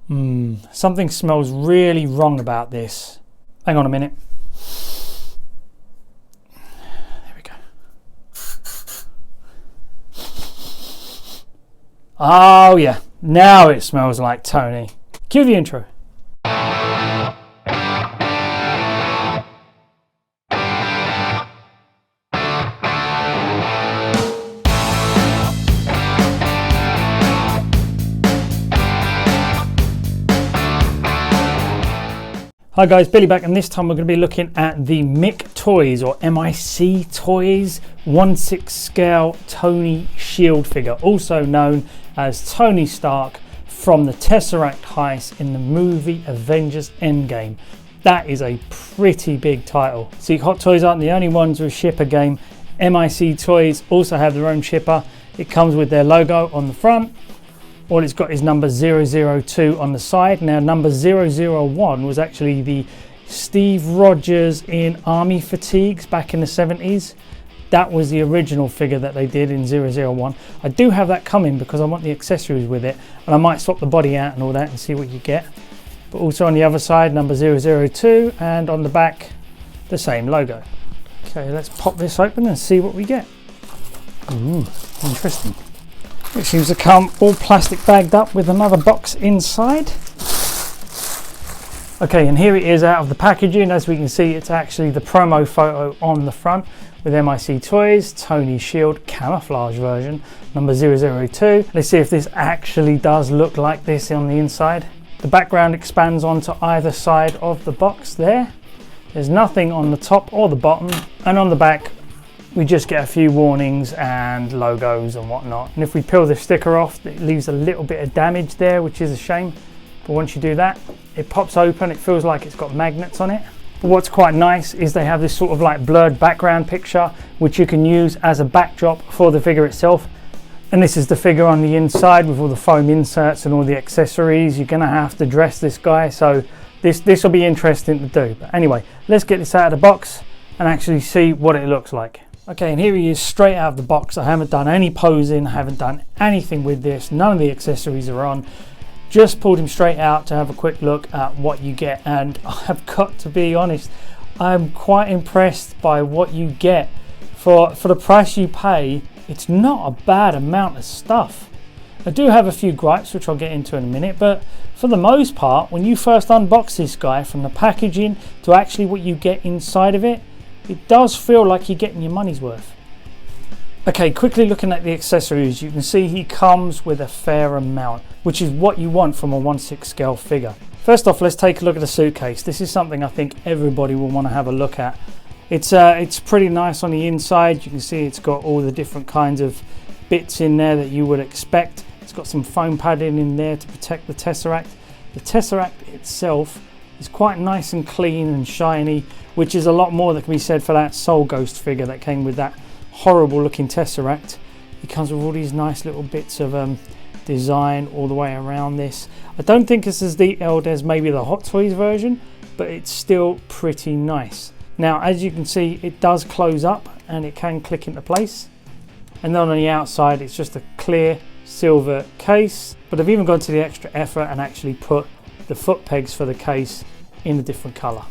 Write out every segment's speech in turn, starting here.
Something smells really wrong about this. Hang on a minute. There we go. Oh yeah, now it smells like Tony. Cue the intro. Hi guys, Billy back, and this time we're going to be looking at the Mictoys or MIC Toys 1/6 scale Tony S.H.I.E.L.D figure, also known as Tony Stark from the Tesseract Heist in the movie Avengers Endgame. That is a pretty big title. See, Hot Toys aren't the only ones with shipper game. MIC Toys also have their own shipper. It comes with their logo on the front. All it's got is number 002 on the side. Now number 001 was actually the Steve Rogers in Army Fatigues back in the 70s. That was the original figure that they did in 001. I do have that coming because I want the accessories with it, and I might swap the body out and all that and see what you get. But also on the other side, number 002, and on the back, the same logo. Okay, let's pop this open and see what we get. Ooh, interesting. It seems to come all plastic bagged up with another box inside. Okay, and here it is out of the packaging. As we can see, it's actually the promo photo on the front with MIC Toys, Tony S.H.I.E.L.D camouflage version, number 002. Let's see if this actually does look like this on the inside. The background expands onto either side of the box there. There's nothing on the top or the bottom, and on the back, we just get a few warnings and logos and whatnot. And if we peel the sticker off, it leaves a little bit of damage there, which is a shame. But once you do that, it pops open. It feels like it's got magnets on it. But what's quite nice is they have this sort of like blurred background picture, which you can use as a backdrop for the figure itself. And this is the figure on the inside with all the foam inserts and all the accessories. You're gonna have to dress this guy. So this will be interesting to do. But anyway, let's get this out of the box and actually see what it looks like. Okay, and here he is straight out of the box. I haven't done any posing, I haven't done anything with this. None of the accessories are on. Just pulled him straight out to have a quick look at what you get. And I've got to be honest, I'm quite impressed by what you get. For the price you pay, it's not a bad amount of stuff. I do have a few gripes, which I'll get into in a minute, but for the most part, when you first unbox this guy, from the packaging to actually what you get inside of it, it does feel like you're getting your money's worth. Okay, quickly looking at the accessories, you can see he comes with a fair amount, which is what you want from a 1/6 scale figure. First off, let's take a look at the suitcase. This is something I think everybody will want to have a look at. It's pretty nice on the inside. You can see it's got all the different kinds of bits in there that you would expect. It's got some foam padding in there to protect the Tesseract. The Tesseract itself is quite nice and clean and shiny, which is a lot more that can be said for that Soul Ghost figure that came with that horrible looking Tesseract. It comes with all these nice little bits of design all the way around this. I don't think it's as detailed as maybe the Hot Toys version, but it's still pretty nice. Now, as you can see, it does close up and it can click into place. And then on the outside, it's just a clear silver case, but I've even gone to the extra effort and actually put the foot pegs for the case in a different color.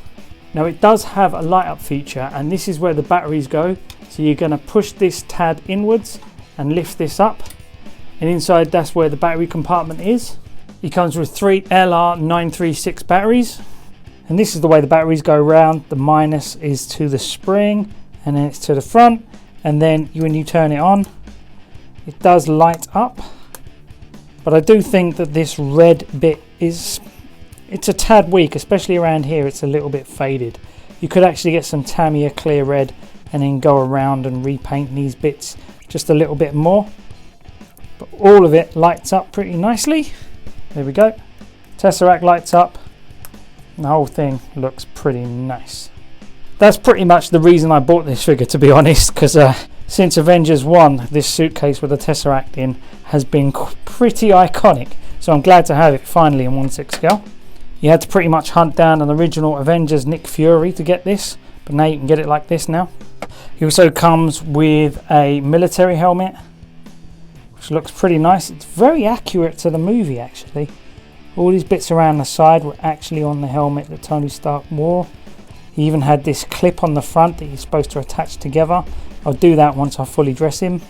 Now it does have a light up feature, and this is where the batteries go. So you're going to push this tab inwards and lift this up, and inside that's where the battery compartment is. It comes with 3 LR936 batteries, and this is the way the batteries go around. The minus is to the spring, and then it's to the front, and then when you turn it on, it does light up. But I do think that this red bit it's a tad weak, especially around here. It's a little bit faded. You could actually get some Tamiya clear red and then go around and repaint these bits just a little bit more. But all of it lights up pretty nicely. There we go. Tesseract lights up. The whole thing looks pretty nice. That's pretty much the reason I bought this figure, to be honest, because since Avengers 1, this suitcase with a Tesseract in has been pretty iconic. So I'm glad to have it finally in 1/6 scale. You had to pretty much hunt down an original Avengers Nick Fury to get this, but now you can get it like this now. He also comes with a military helmet, which looks pretty nice. It's very accurate to the movie actually. All these bits around the side were actually on the helmet that Tony Stark wore. He even had this clip on the front that he's supposed to attach together. I'll do that once I fully dress him.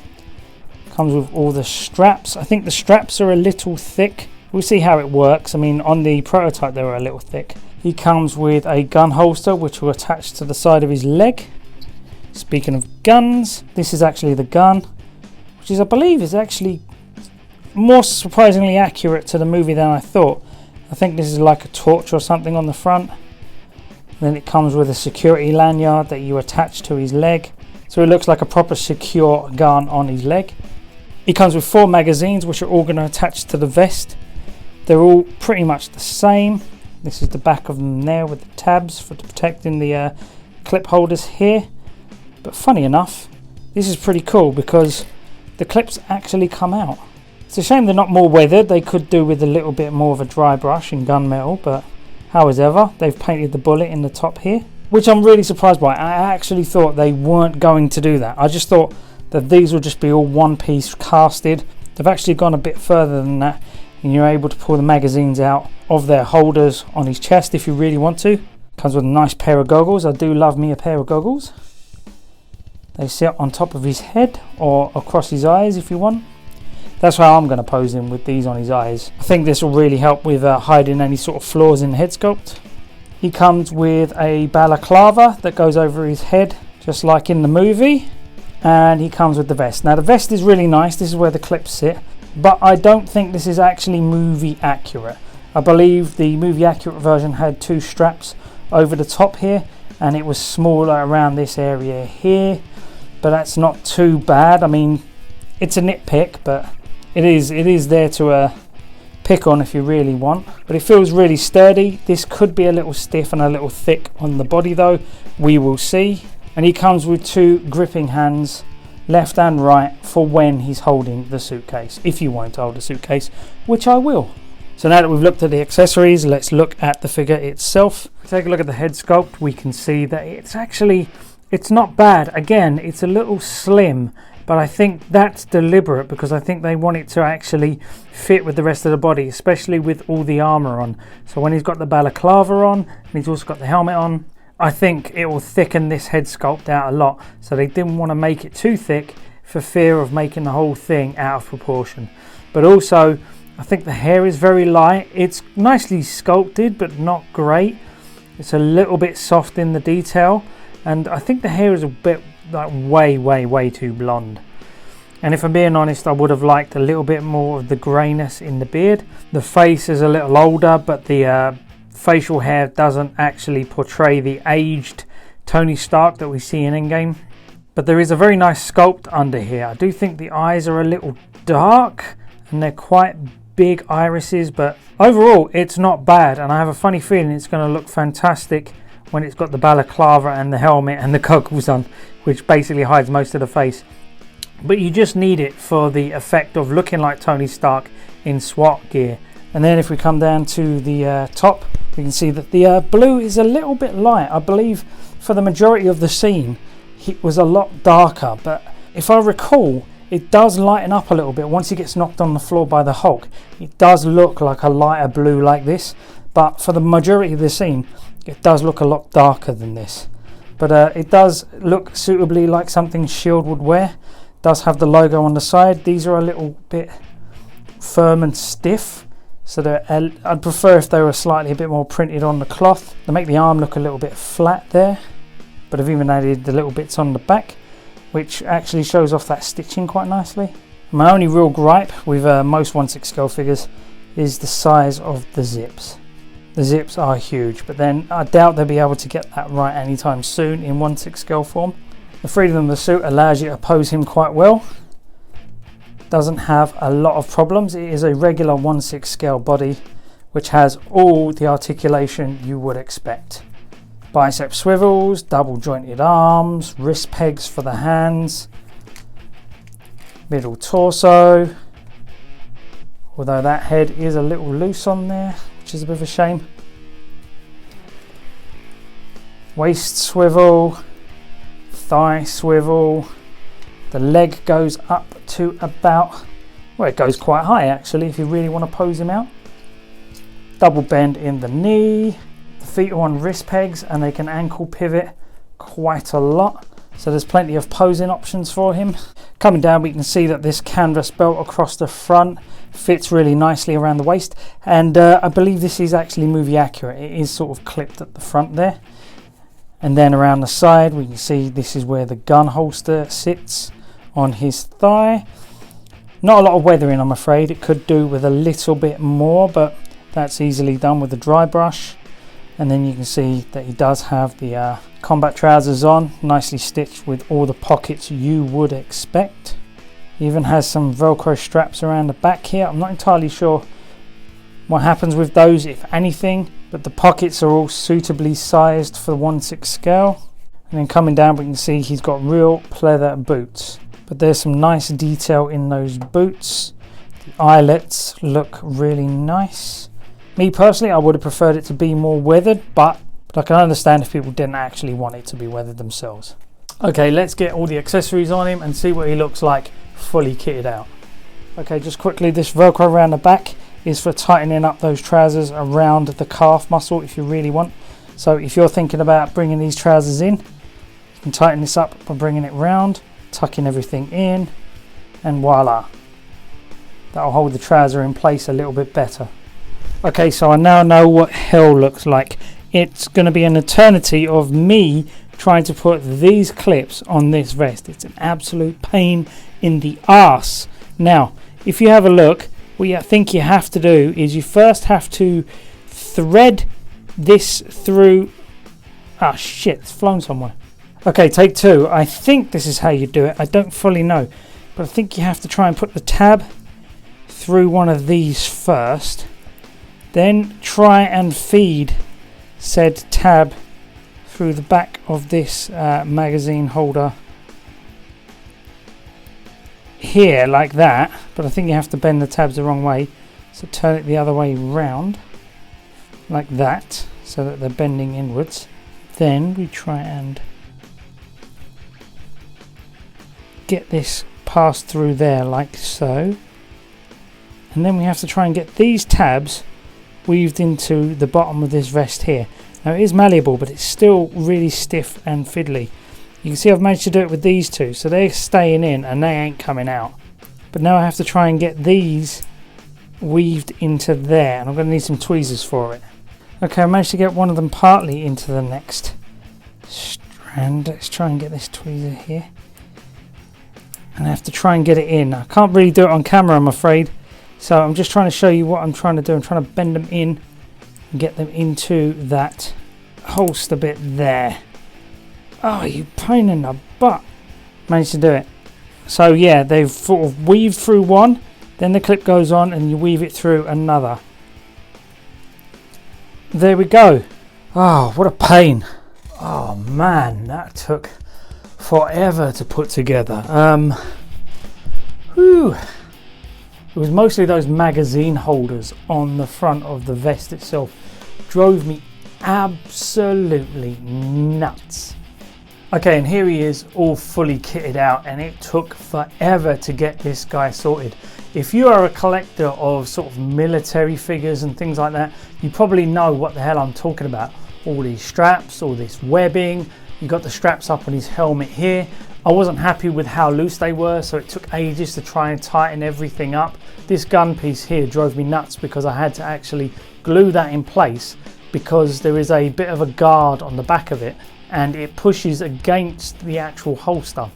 Comes with all the straps. I think the straps are a little thick. We'll see how it works. I mean, on the prototype they were a little thick. He comes with a gun holster which will attach to the side of his leg. Speaking of guns, this is actually the gun, which is, I believe, is actually more surprisingly accurate to the movie than I thought. I think this is like a torch or something on the front. Then it comes with a security lanyard that you attach to his leg. So it looks like a proper secure gun on his leg. He comes with 4 magazines which are all going to attach to the vest. They're all pretty much the same. This is the back of them there with the tabs for protecting the clip holders here. But funny enough, this is pretty cool because the clips actually come out. It's a shame they're not more weathered. They could do with a little bit more of a dry brush in gunmetal, but however, they've painted the bullet in the top here, which I'm really surprised by. I actually thought they weren't going to do that. I just thought that these would just be all one piece casted. They've actually gone a bit further than that, and you're able to pull the magazines out of their holders on his chest if you really want to. Comes with a nice pair of goggles. I do love me a pair of goggles. They sit on top of his head or across his eyes if you want. That's how I'm going to pose him, with these on his eyes. I think this will really help with hiding any sort of flaws in the head sculpt. He comes with a balaclava that goes over his head, just like in the movie. And he comes with the vest. Now the vest is really nice. This is where the clips sit. But I don't think this is actually movie accurate. I believe the movie accurate version had 2 straps over the top here, and it was smaller around this area here. But that's not too bad. I mean, it's a nitpick, but it is there to pick on if you really want. But it feels really sturdy. This could be a little stiff and a little thick on the body though. We will see. And he comes with 2 gripping hands, left and right, for when he's holding the suitcase. If you want to hold a suitcase, which I will. So now that we've looked at the accessories, let's look at the figure itself. Take a look at the head sculpt. We can see that it's not bad. Again, it's a little slim, but I think that's deliberate because I think they want it to actually fit with the rest of the body, especially with all the armor on. So when he's got the balaclava on and he's also got the helmet on, I think it will thicken this head sculpt out a lot. So they didn't want to make it too thick for fear of making the whole thing out of proportion. But also, I think the hair is very light. It's nicely sculpted, but not great. It's a little bit soft in the detail. And I think the hair is a bit like way too blonde. And if I'm being honest, I would have liked a little bit more of the greyness in the beard. The face is a little older, but the facial hair doesn't actually portray the aged Tony Stark that we see in Endgame. But there is a very nice sculpt under here. I do think the eyes are a little dark and they're quite big irises, but overall it's not bad, and I have a funny feeling it's going to look fantastic when it's got the balaclava and the helmet and the goggles on, which basically hides most of the face. But you just need it for the effect of looking like Tony Stark in SWAT gear. And then if we come down to the top, we can see that the blue is a little bit light. I believe for the majority of the scene it was a lot darker, but if I recall, it does lighten up a little bit once he gets knocked on the floor by the Hulk. It does look like a lighter blue like this, but for the majority of the scene it does look a lot darker than this. But it does look suitably like something S.H.I.E.L.D would wear. It does have the logo on the side. These are a little bit firm and stiff, so I'd prefer if they were slightly a bit more printed on the cloth. They make the arm look a little bit flat there, but I've even added the little bits on the back, which actually shows off that stitching quite nicely. My only real gripe with most 1/6 scale figures is the size of the zips. The zips are huge, but then I doubt they'll be able to get that right anytime soon in 1/6 scale form. The freedom of the suit allows you to pose him quite well. Doesn't have a lot of problems. It is a regular 1/6 scale body, which has all the articulation you would expect. Bicep swivels, double jointed arms, wrist pegs for the hands, middle torso, although that head is a little loose on there, which is a bit of a shame. Waist swivel, thigh swivel. The leg goes up to about, well, it goes quite high actually if you really want to pose him out. double bend in the knee. The feet are on wrist pegs and they can ankle pivot quite a lot. So there's plenty of posing options for him. Coming down, we can see that this canvas belt across the front fits really nicely around the waist. And I believe this is actually movie accurate. It is sort of clipped at the front there. And then around the side, we can see this is where the gun holster sits on his thigh. Not a lot of weathering, I'm afraid. It could do with a little bit more, but that's easily done with a dry brush. And then you can see that he does have the combat trousers on, nicely stitched with all the pockets you would expect. He even has some Velcro straps around the back here. I'm not entirely sure what happens with those, if anything, but the pockets are all suitably sized for the 1/6 scale. And then coming down, we can see he's got real pleather boots. But there's some nice detail in those boots. The eyelets look really nice. Me personally, I would have preferred it to be more weathered, but I can understand if people didn't actually want it to be weathered themselves. Okay, let's get all the accessories on him and see what he looks like fully kitted out. Okay, just quickly, this Velcro around the back is for tightening up those trousers around the calf muscle if you really want. So if you're thinking about bringing these trousers in, you can tighten this up by bringing it round, tucking everything in, and voila. That'll hold the trouser in place a little bit better. Okay, so I now know what hell looks like. It's going to be an eternity of me trying to put these clips on this vest. It's an absolute pain in the arse. Now, if you have a look, what I think you have to do is you first have to thread this through. Ah, shit, it's flown somewhere. Okay, take two. I think this is how you do it. I don't fully know, but I think you have to try and put the tab through one of these first. Then try and feed said tab through the back of this magazine holder here, like that. But I think you have to bend the tabs the wrong way. So turn it the other way round, like that, so that they're bending inwards. Then we try and get this passed through there, like so. And then we have to try and get these tabs weaved into the bottom of this vest here. Now it is malleable, but it's still really stiff and fiddly. You can see I've managed to do it with these two, so they're staying in and they ain't coming out. But now I have to try and get these weaved into there, and I'm going to need some tweezers for it. Okay, I managed to get one of them partly into the next strand. Let's try and get this tweezer here. And I have to try and get it in. I can't really do it on camera, I'm afraid. So I'm just trying to show you what I'm trying to do. I'm trying to bend them in and get them into that holster bit there. Oh, you pain in the butt. Managed to do it. So yeah, they've sort of weaved through one, then the clip goes on and you weave it through another. There we go. Oh, what a pain. Oh man, that took forever to put together. Whew. It was mostly those magazine holders on the front of the vest itself. Drove me absolutely nuts. Okay, and here he is all fully kitted out, and it took forever to get this guy sorted. If you are a collector of sort of military figures and things like that, you probably know what the hell I'm talking about. All these straps, all this webbing. You got the straps up on his helmet here. I wasn't happy with how loose they were, so it took ages to try and tighten everything up. This gun piece here drove me nuts because I had to actually glue that in place because there is a bit of a guard on the back of it and it pushes against the actual holster,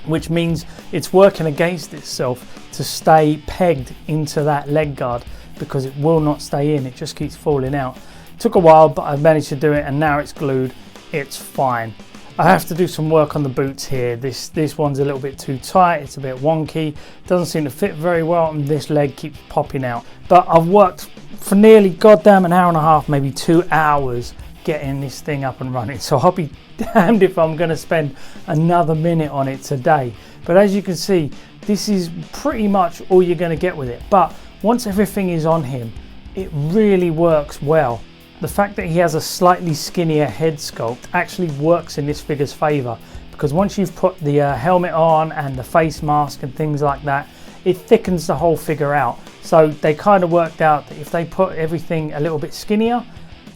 which means it's working against itself to stay pegged into that leg guard because it will not stay in, it just keeps falling out. It took a while, but I managed to do it and now it's glued. It's fine. I have to do some work on the boots here. This one's a little bit too tight, it's a bit wonky, doesn't seem to fit very well, and this leg keeps popping out. But I've worked for nearly goddamn an hour and a half, maybe 2 hours getting this thing up and running. So I'll be damned if I'm gonna spend another minute on it today. But as you can see, this is pretty much all you're gonna get with it. But once everything is on him, it really works well. The fact that he has a slightly skinnier head sculpt actually works in this figure's favour, because once you've put the helmet on and the face mask and things like that, it thickens the whole figure out. So they kind of worked out that if they put everything a little bit skinnier,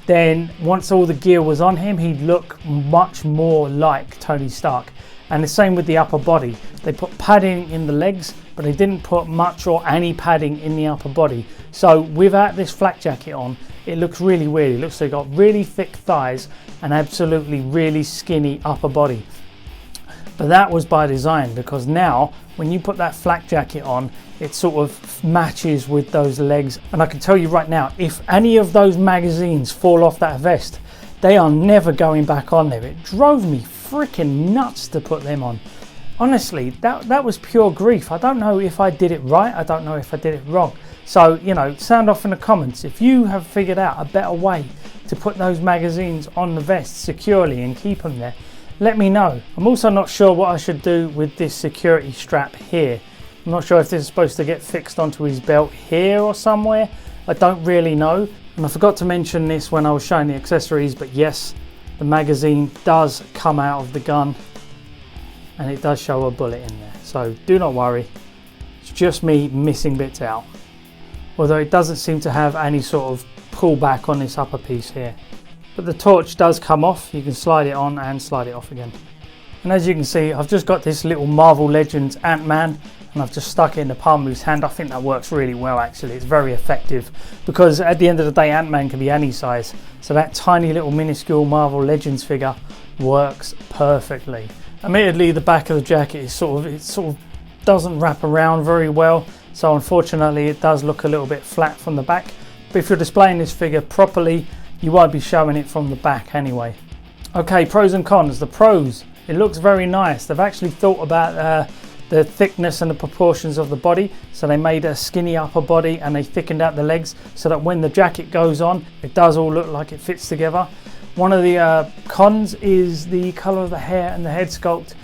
then once all the gear was on him, he'd look much more like Tony Stark. And the same with the upper body. They put padding in the legs, but they didn't put much or any padding in the upper body. So without this flak jacket on, it looks really weird. It looks like they've got really thick thighs and absolutely really skinny upper body. But that was by design, because now when you put that flak jacket on, it sort of matches with those legs. And I can tell you right now, if any of those magazines fall off that vest, they are never going back on there. It drove me freaking nuts to put them on. Honestly, that was pure grief. I don't know if I did it right. I don't know if I did it wrong. So, you know, sound off in the comments if you have figured out a better way to put those magazines on the vest securely and keep them there. Let me know. I'm also not sure what I should do with this security strap here. I'm not sure if this is supposed to get fixed onto his belt here or somewhere. I don't really know. And I forgot to mention this when I was showing the accessories, but yes, the magazine does come out of the gun and it does show a bullet in there. So do not worry. It's just me missing bits out. Although it doesn't seem to have any sort of pullback on this upper piece here. But the torch does come off. You can slide it on and slide it off again. And as you can see, I've just got this little Marvel Legends Ant-Man and I've just stuck it in the palm of his hand. I think that works really well actually. It's very effective because at the end of the day, Ant-Man can be any size. So that tiny little minuscule Marvel Legends figure works perfectly. Admittedly, the back of the jacket is sort of doesn't wrap around very well. So unfortunately, it does look a little bit flat from the back. But if you're displaying this figure properly, you won't be showing it from the back anyway. Okay, pros and cons. The pros, it looks very nice. They've actually thought about the thickness and the proportions of the body. So they made a skinny upper body and they thickened out the legs so that when the jacket goes on, it does all look like it fits together. One of the cons is the color of the hair and the head sculpt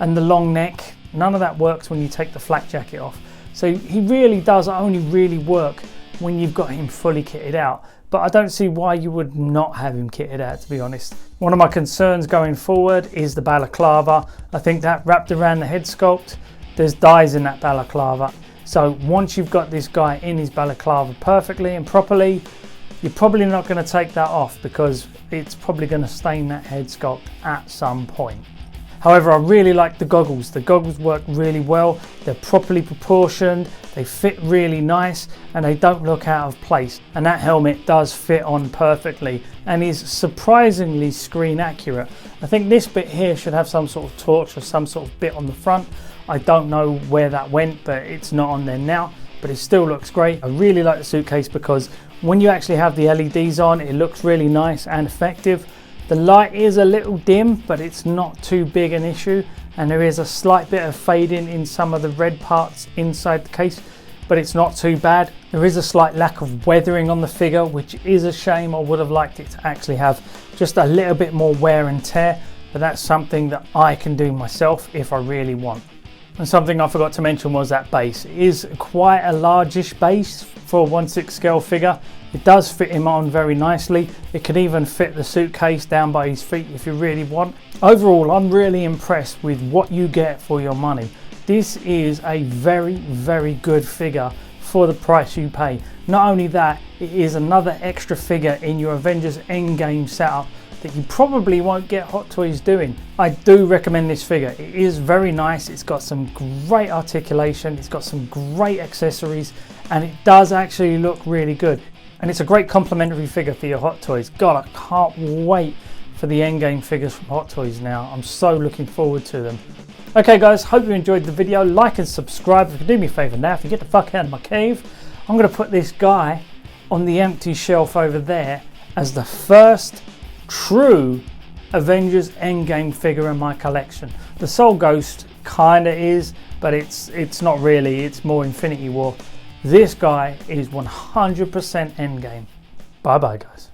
and the long neck. None of that works when you take the flak jacket off. So he really does only really work when you've got him fully kitted out. But I don't see why you would not have him kitted out, to be honest. One of my concerns going forward is the balaclava. I think that wrapped around the head sculpt, there's dyes in that balaclava. So once you've got this guy in his balaclava perfectly and properly, you're probably not going to take that off because it's probably going to stain that head sculpt at some point. However, I really like the goggles. The goggles work really well. They're properly proportioned. They fit really nice and they don't look out of place. And that helmet does fit on perfectly and is surprisingly screen accurate. I think this bit here should have some sort of torch or some sort of bit on the front. I don't know where that went, but it's not on there now, but it still looks great. I really like the suitcase because when you actually have the LEDs on, it looks really nice and effective. The light is a little dim, but it's not too big an issue. And there is a slight bit of fading in some of the red parts inside the case, but it's not too bad. There is a slight lack of weathering on the figure, which is a shame. I would have liked it to actually have just a little bit more wear and tear, but that's something that I can do myself if I really want. And something I forgot to mention was that base. It is quite a largish base for a 1/6 scale figure. It does fit him on very nicely. It could even fit the suitcase down by his feet if you really want. Overall, I'm really impressed with what you get for your money. This is a very, very good figure for the price you pay. Not only that, it is another extra figure in your Avengers Endgame setup that you probably won't get Hot Toys doing. I do recommend this figure. It is very nice. It's got some great articulation. It's got some great accessories and it does actually look really good. And it's a great complimentary figure for your Hot Toys. God, I can't wait for the Endgame figures from Hot Toys now. I'm so looking forward to them. Okay guys, hope you enjoyed the video. Like and subscribe. If you can do me a favor now, if you get the fuck out of my cave, I'm gonna put this guy on the empty shelf over there as the first true Avengers Endgame figure in my collection. The Soul Ghost kinda is, but it's not really, it's more Infinity War. This guy is 100% Endgame. Bye bye guys.